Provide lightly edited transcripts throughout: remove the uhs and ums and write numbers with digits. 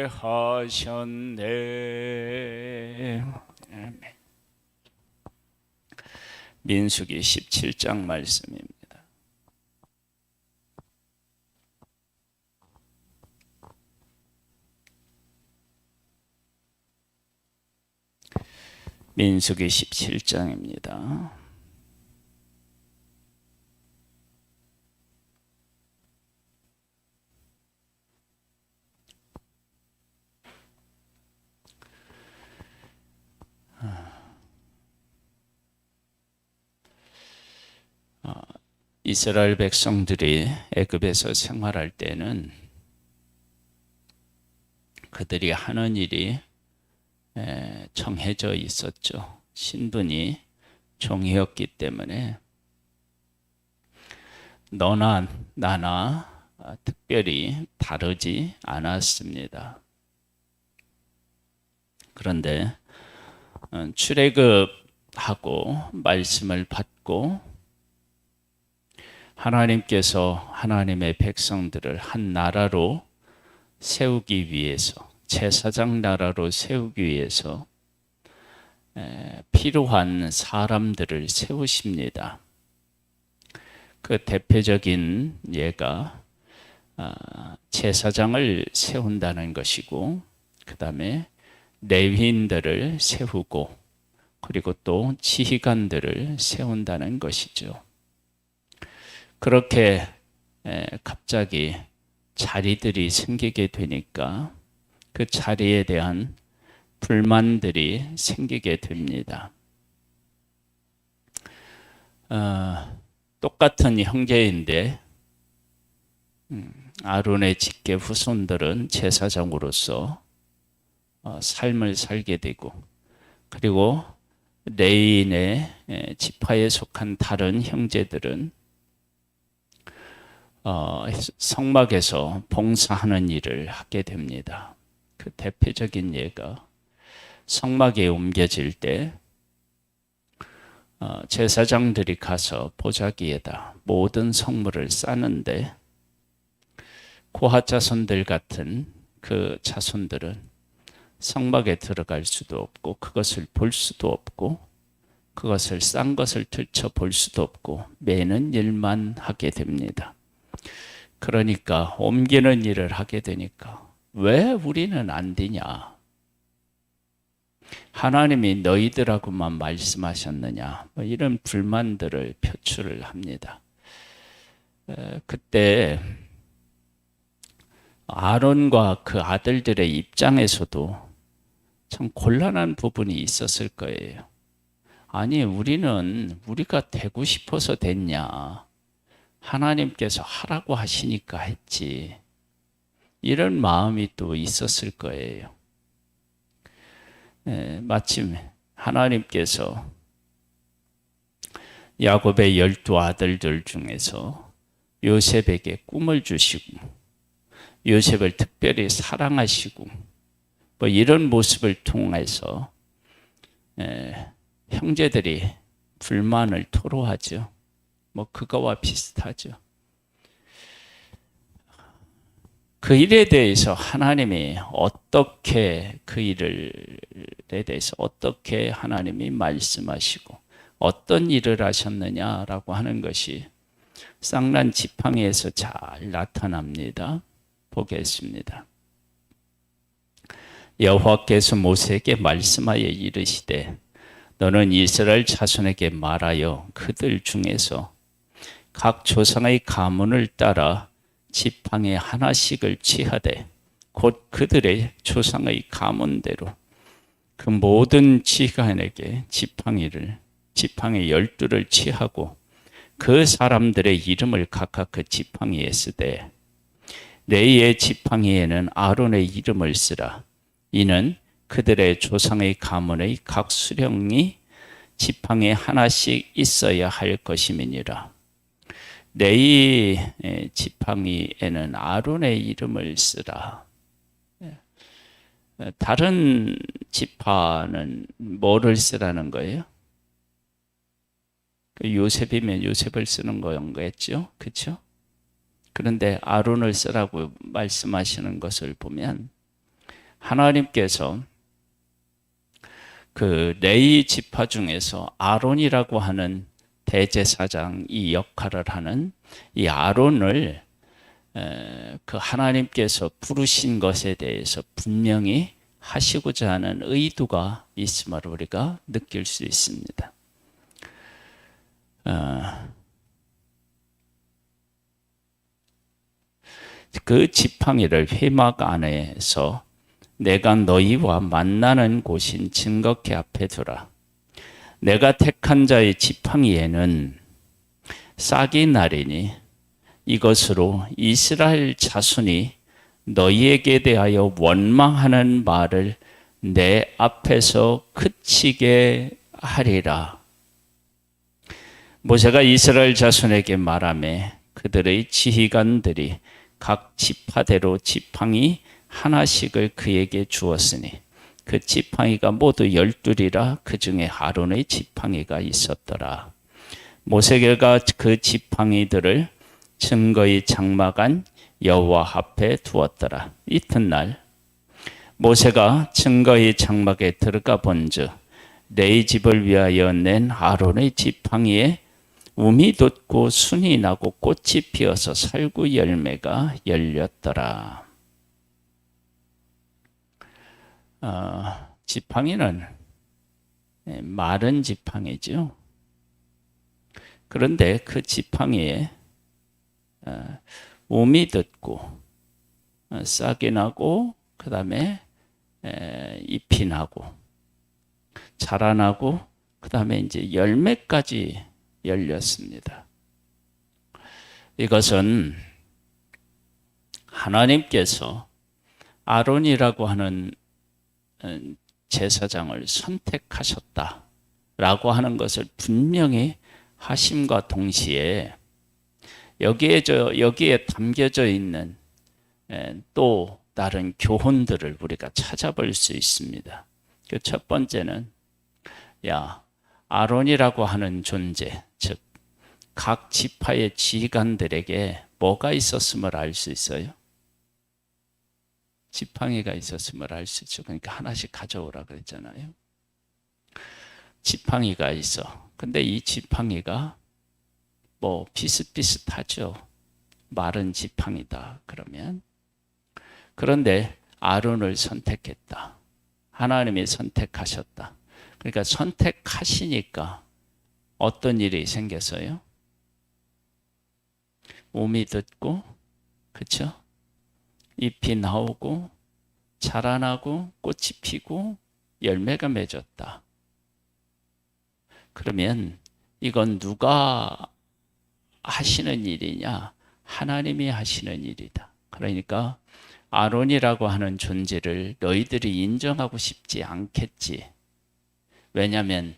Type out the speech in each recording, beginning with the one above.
하셨네. 아멘. 민수기 17장 말씀입니다. 민수기 17장입니다. 이스라엘 백성들이 애굽에서 생활할 때는 그들이 하는 일이 정해져 있었죠. 신분이 종이었기 때문에 너나 나나 특별히 다르지 않았습니다. 그런데 출애굽하고 말씀을 받고 하나님께서 하나님의 백성들을 한 나라로 세우기 위해서, 제사장 나라로 세우기 위해서 필요한 사람들을 세우십니다. 그 대표적인 예가 제사장을 세운다는 것이고, 그 다음에 레위인들을 세우고, 그리고 또 지휘관들을 세운다는 것이죠. 그렇게 갑자기 자리들이 생기게 되니까 그 자리에 대한 불만들이 생기게 됩니다. 똑같은 형제인데 아론의 직계 후손들은 제사장으로서 삶을 살게 되고, 그리고 레위인의 지파에 속한 다른 형제들은 성막에서 봉사하는 일을 하게 됩니다. 그 대표적인 예가 성막에 옮겨질 때 제사장들이 가서 보자기에다 모든 성물을 싸는데, 고핫 자손들 같은 그 자손들은 성막에 들어갈 수도 없고, 그것을 볼 수도 없고, 그것을 싼 것을 들춰볼 수도 없고, 매는 일만 하게 됩니다. 그러니까 옮기는 일을 하게 되니까 왜 우리는 안 되냐? 하나님이 너희들하고만 말씀하셨느냐? 이런 불만들을 표출을 합니다. 그때 아론과 그 아들들의 입장에서도 참 곤란한 부분이 있었을 거예요. 아니, 우리가 되고 싶어서 됐냐? 하나님께서 하라고 하시니까 했지. 이런 마음이 또 있었을 거예요. 마침 하나님께서 야곱의 12 아들들 중에서 요셉에게 꿈을 주시고, 요셉을 특별히 사랑하시고, 이런 모습을 통해서 형제들이 불만을 토로하죠. 그거와 비슷하죠. 그 일에 대해서 하나님이 어떻게, 그 일에 대해서 어떻게 하나님이 말씀하시고 어떤 일을 하셨느냐라고 하는 것이 쌍난 지팡이에서 잘 나타납니다. 보겠습니다. 여호와께서 모세에게 말씀하여 이르시되, 너는 이스라엘 자손에게 말하여 그들 중에서 각 조상의 가문을 따라 지팡이 하나씩을 취하되, 곧 그들의 조상의 가문대로 그 모든 지휘관에게 지팡이 12를 취하고, 그 사람들의 이름을 각각 그 지팡이에 쓰되, 레위의 지팡이에는 아론의 이름을 쓰라. 이는 그들의 조상의 가문의 각 수령이 지팡이 하나씩 있어야 할 것임이니라. 레위 지팡이에는 아론의 이름을 쓰라. 다른 지파는 뭐를 쓰라는 거예요? 요셉이면 요셉을 쓰는 거였겠죠? 그렇죠? 그런데 아론을 쓰라고 말씀하시는 것을 보면 하나님께서 그 레위 지파 중에서 아론이라고 하는 대제사장 이 역할을 하는 이 아론을 그 하나님께서 부르신 것에 대해서 분명히 하시고자 하는 의도가 있음을 우리가 느낄 수 있습니다. 그 지팡이를 회막 안에서 내가 너희와 만나는 곳인 증거궤 앞에 두라. 내가 택한 자의 지팡이에는 싹이 나리니 이것으로 이스라엘 자손이 너희에게 대하여 원망하는 말을 내 앞에서 그치게 하리라. 모세가 이스라엘 자손에게 말하매 그들의 지휘관들이 각 지파대로 지팡이 하나씩을 그에게 주었으니 그 지팡이가 모두 12이라 그 중에 아론의 지팡이가 있었더라. 모세가 그 지팡이들을 증거의 장막 안 여호와 앞에 두었더라. 이튿날 모세가 증거의 장막에 들어가 본즉 레위 집을 위하여 낸 아론의 지팡이에 움이 돋고 순이 나고 꽃이 피어서 살구 열매가 열렸더라. 지팡이는 마른 지팡이죠. 그런데 그 지팡이에 움이 돋고 싹이 나고 그 다음에 잎이 나고 자라나고 그 다음에 이제 열매까지 열렸습니다. 이것은 하나님께서 아론이라고 하는 제사장을 선택하셨다라고 하는 것을 분명히 하심과 동시에 여기에 담겨져 있는 또 다른 교훈들을 우리가 찾아볼 수 있습니다. 그 첫 번째는 아론이라고 하는 존재, 즉 각 지파의 지휘관들에게 뭐가 있었음을 알 수 있어요? 지팡이가 있었음을 알 수 있죠. 그러니까 하나씩 가져오라 그랬잖아요. 지팡이가 있어. 근데 이 지팡이가 뭐 비슷비슷하죠. 마른 지팡이다 그러면. 그런데 아론을 선택했다. 하나님이 선택하셨다. 그러니까 선택하시니까 어떤 일이 생겼어요? 움이 돋고, 그렇죠? 잎이 나오고 자라나고 꽃이 피고 열매가 맺었다. 그러면 이건 누가 하시는 일이냐? 하나님이 하시는 일이다. 그러니까 아론이라고 하는 존재를 너희들이 인정하고 싶지 않겠지. 왜냐하면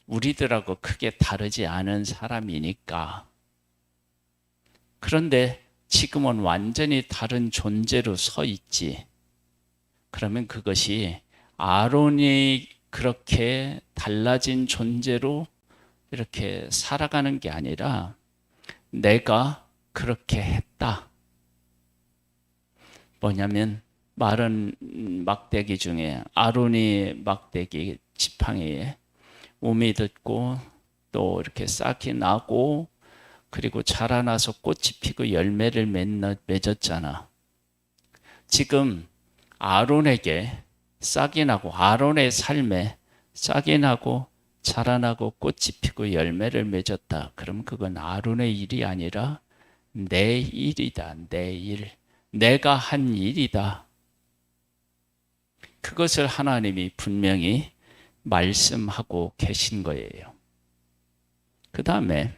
우리들하고 크게 다르지 않은 사람이니까. 그런데 지금은 완전히 다른 존재로 서 있지. 그러면 그것이 아론이 그렇게 달라진 존재로 이렇게 살아가는 게 아니라 내가 그렇게 했다. 뭐냐면 마른 막대기 중에 아론이 막대기 지팡이에 움이 돋고 또 이렇게 싹이 나고 그리고 자라나서 꽃이 피고 열매를 맺었잖아. 지금 아론에게 싹이 나고 아론의 삶에 싹이 나고 자라나고 꽃이 피고 열매를 맺었다. 그럼 그건 아론의 일이 아니라 내 일이다. 내 일. 내가 한 일이다. 그것을 하나님이 분명히 말씀하고 계신 거예요. 그 다음에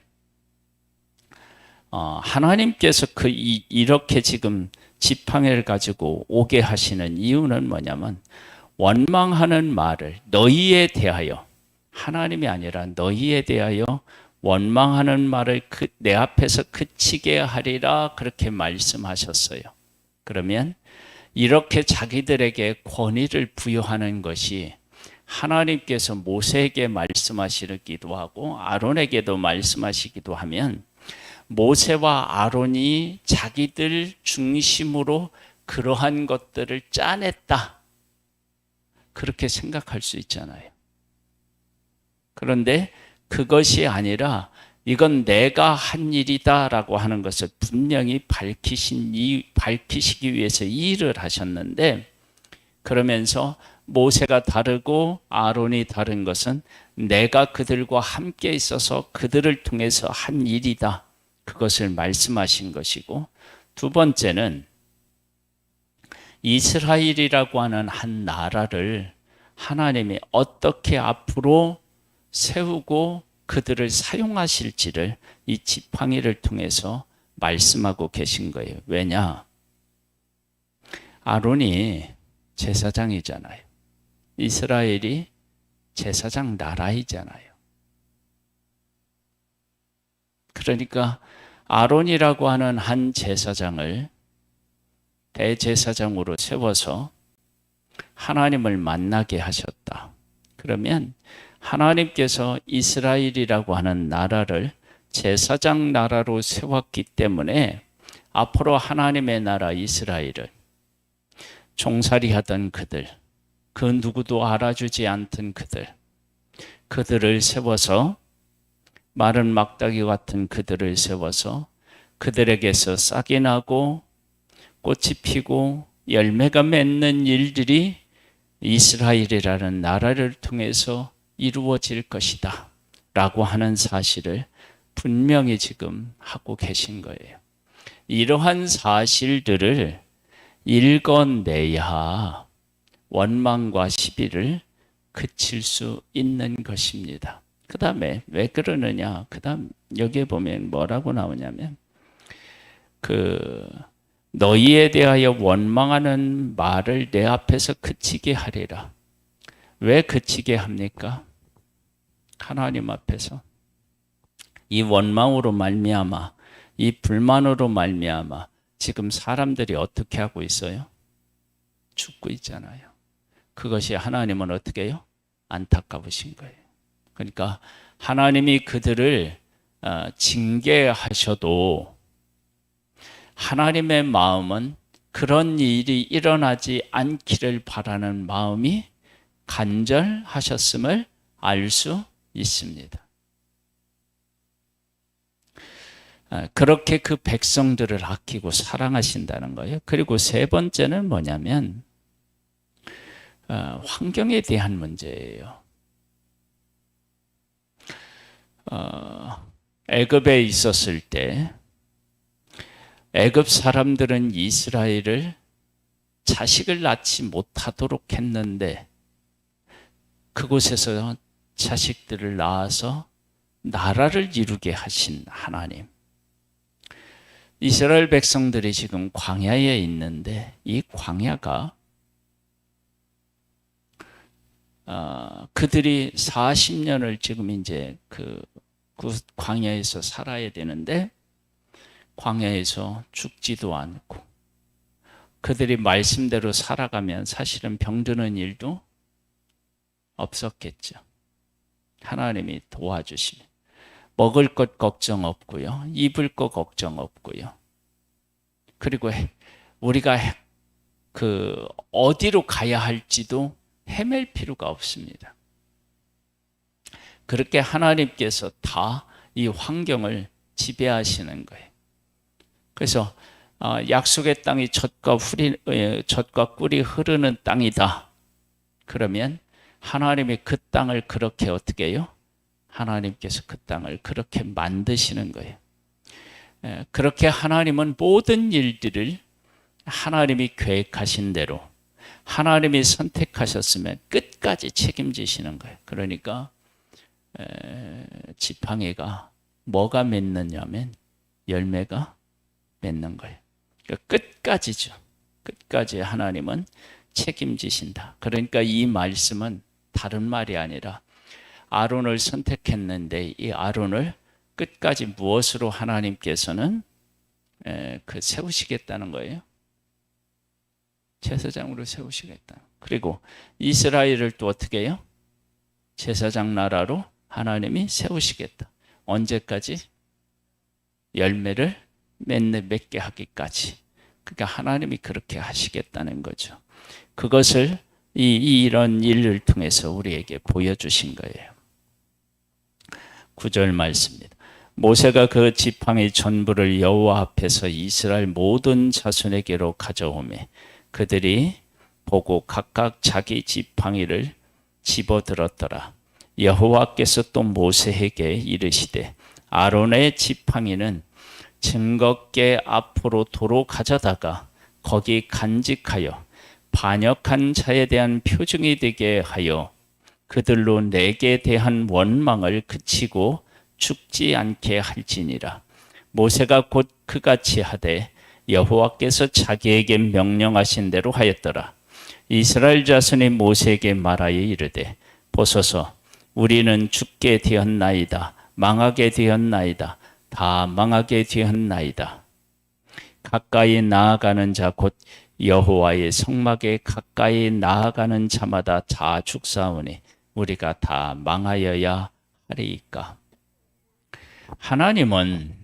하나님께서 이렇게 지금 지팡이를 가지고 오게 하시는 이유는 뭐냐면 원망하는 말을 너희에 대하여 하나님이 아니라 너희에 대하여 원망하는 말을 내 앞에서 그치게 하리라 그렇게 말씀하셨어요. 그러면 이렇게 자기들에게 권위를 부여하는 것이 하나님께서 모세에게 말씀하시기도 하고 아론에게도 말씀하시기도 하면 모세와 아론이 자기들 중심으로 그러한 것들을 짜냈다. 그렇게 생각할 수 있잖아요. 그런데 그것이 아니라 이건 내가 한 일이다라고 하는 것을 분명히 밝히시기 위해서 이 일을 하셨는데, 그러면서 모세가 다르고 아론이 다른 것은 내가 그들과 함께 있어서 그들을 통해서 한 일이다. 그것을 말씀하신 것이고, 두 번째는 이스라엘이라고 하는 한 나라를 하나님이 어떻게 앞으로 세우고 그들을 사용하실지를 이 지팡이를 통해서 말씀하고 계신 거예요. 왜냐? 아론이 제사장이잖아요. 이스라엘이 제사장 나라이잖아요. 그러니까 아론이라고 하는 한 제사장을 대제사장으로 세워서 하나님을 만나게 하셨다. 그러면 하나님께서 이스라엘이라고 하는 나라를 제사장 나라로 세웠기 때문에 앞으로 하나님의 나라 이스라엘을 종살이하던 그들, 그 누구도 알아주지 않던 그들을 세워서, 마른 막다기 같은 그들을 세워서 그들에게서 싹이 나고 꽃이 피고 열매가 맺는 일들이 이스라엘이라는 나라를 통해서 이루어질 것이다 라고 하는 사실을 분명히 지금 하고 계신 거예요. 이러한 사실들을 읽어내야 원망과 시비를 그칠 수 있는 것입니다. 그 다음에 왜 그러느냐? 그 다음 여기에 보면 뭐라고 나오냐면, 너희에 대하여 원망하는 말을 내 앞에서 그치게 하리라. 왜 그치게 합니까? 하나님 앞에서 이 원망으로 말미암아, 이 불만으로 말미암아 지금 사람들이 어떻게 하고 있어요? 죽고 있잖아요. 그것이 하나님은 어떻게 해요? 안타까우신 거예요. 그러니까 하나님이 그들을 징계하셔도 하나님의 마음은 그런 일이 일어나지 않기를 바라는 마음이 간절하셨음을 알 수 있습니다. 그렇게 그 백성들을 아끼고 사랑하신다는 거예요. 그리고 세 번째는 뭐냐면 환경에 대한 문제예요. 애굽에 있었을 때 애굽 사람들은 이스라엘을 자식을 낳지 못하도록 했는데, 그곳에서 자식들을 낳아서 나라를 이루게 하신 하나님. 이스라엘 백성들이 지금 광야에 있는데, 이 광야가 그들이 40년을 지금 이제 그 광야에서 살아야 되는데, 광야에서 죽지도 않고 그들이 말씀대로 살아가면 사실은 병드는 일도 없었겠죠. 하나님이 도와주시면 먹을 것 걱정 없고요, 입을 것 걱정 없고요. 그리고 우리가 어디로 가야 할지도 헤맬 필요가 없습니다. 그렇게 하나님께서 다 이 환경을 지배하시는 거예요. 그래서 약속의 땅이 젖과 꿀이 흐르는 땅이다. 그러면 하나님이 그 땅을 그렇게 어떻게 해요? 하나님께서 그 땅을 그렇게 만드시는 거예요. 그렇게 하나님은 모든 일들을 하나님이 계획하신 대로, 하나님이 선택하셨으면 끝까지 책임지시는 거예요. 그러니까 지팡이가 뭐가 맺느냐면 열매가 맺는 거예요. 그러니까 끝까지죠. 끝까지 하나님은 책임지신다. 그러니까 이 말씀은 다른 말이 아니라 아론을 선택했는데, 이 아론을 끝까지 무엇으로 하나님께서는 세우시겠다는 거예요? 제사장으로 세우시겠다. 그리고 이스라엘을 또 어떻게 해요? 제사장 나라로 하나님이 세우시겠다. 언제까지? 열매를 맺게 하기까지. 그러니까 하나님이 그렇게 하시겠다는 거죠. 그것을 이런 일을 통해서 우리에게 보여주신 거예요. 9절 말씀입니다. 모세가 그 지팡이 전부를 여호와 앞에서 이스라엘 모든 자손에게로 가져오매 그들이 보고 각각 자기 지팡이를 집어들었더라. 여호와께서 또 모세에게 이르시되 아론의 지팡이는 증거궤 앞으로 도로 가져다가 거기 간직하여 반역한 자에 대한 표징이 되게 하여 그들로 내게 대한 원망을 그치고 죽지 않게 할지니라. 모세가 곧 그같이 하되 여호와께서 자기에게 명령하신 대로 하였더라. 이스라엘 자손이 모세에게 말하여 이르되 보소서 우리는 죽게 되었나이다. 망하게 되었나이다. 다 망하게 되었나이다. 가까이 나아가는 자 곧 여호와의 성막에 가까이 나아가는 자마다 다 죽사오니 우리가 다 망하여야 하리이까. 하나님은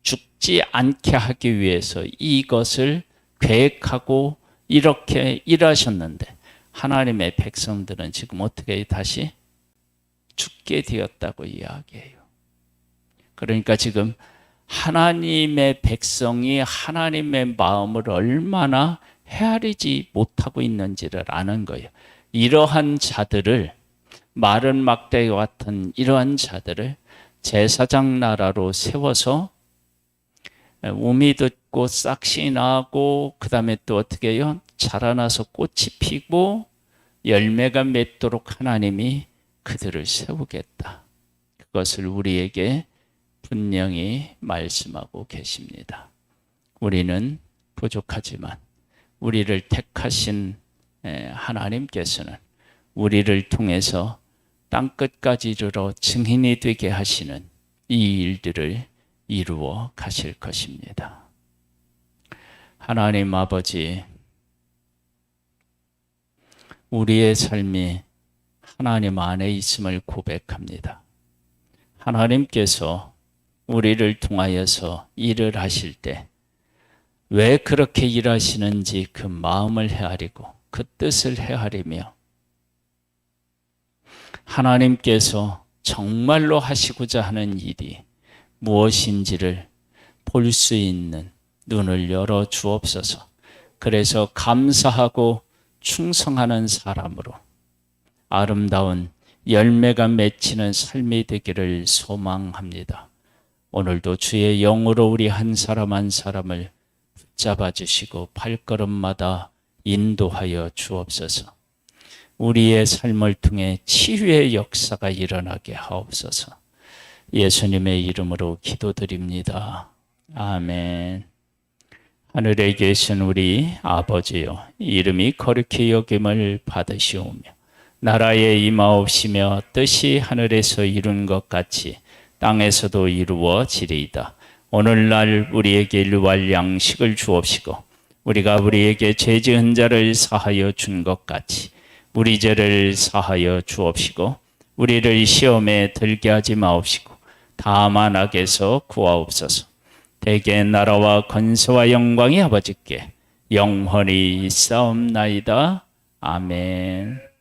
죽지 않게 하기 위해서 이것을 계획하고 이렇게 일하셨는데 하나님의 백성들은 지금 어떻게 다시 죽게 되었다고 이야기해요. 그러니까 지금 하나님의 백성이 하나님의 마음을 얼마나 헤아리지 못하고 있는지를 아는 거예요. 이러한 자들을, 마른 막대와 같은 이러한 자들을 제사장 나라로 세워서 우미 듣고 싹이 나고 그 다음에 또 어떻게 해요? 자라나서 꽃이 피고 열매가 맺도록 하나님이 그들을 세우겠다. 그것을 우리에게 분명히 말씀하고 계십니다. 우리는 부족하지만 우리를 택하신 하나님께서는 우리를 통해서 땅끝까지 이르러 증인이 되게 하시는 이 일들을 이루어 가실 것입니다. 하나님 아버지, 우리의 삶이 하나님 안에 있음을 고백합니다. 하나님께서 우리를 통하여서 일을 하실 때 왜 그렇게 일하시는지 그 마음을 헤아리고 그 뜻을 헤아리며 하나님께서 정말로 하시고자 하는 일이 무엇인지를 볼 수 있는 눈을 열어 주옵소서. 그래서 감사하고 충성하는 사람으로 아름다운 열매가 맺히는 삶이 되기를 소망합니다. 오늘도 주의 영으로 우리 한 사람 한 사람을 붙잡아 주시고 발걸음마다 인도하여 주옵소서. 우리의 삶을 통해 치유의 역사가 일어나게 하옵소서. 예수님의 이름으로 기도드립니다. 아멘. 하늘에 계신 우리 아버지여, 이름이 거룩히 여김을 받으시오며 나라에 임하옵시며 뜻이 하늘에서 이룬 것 같이 땅에서도 이루어지리이다. 오늘날 우리에게 일용할 양식을 주옵시고 우리가 우리에게 죄 지은 자를 사하여 준 것 같이 우리 죄를 사하여 주옵시고 우리를 시험에 들게 하지 마옵시고 다만 악에서 구하옵소서. 대개 나라와 권세와 영광이 아버지께 영원히 있사옵나이다. 아멘.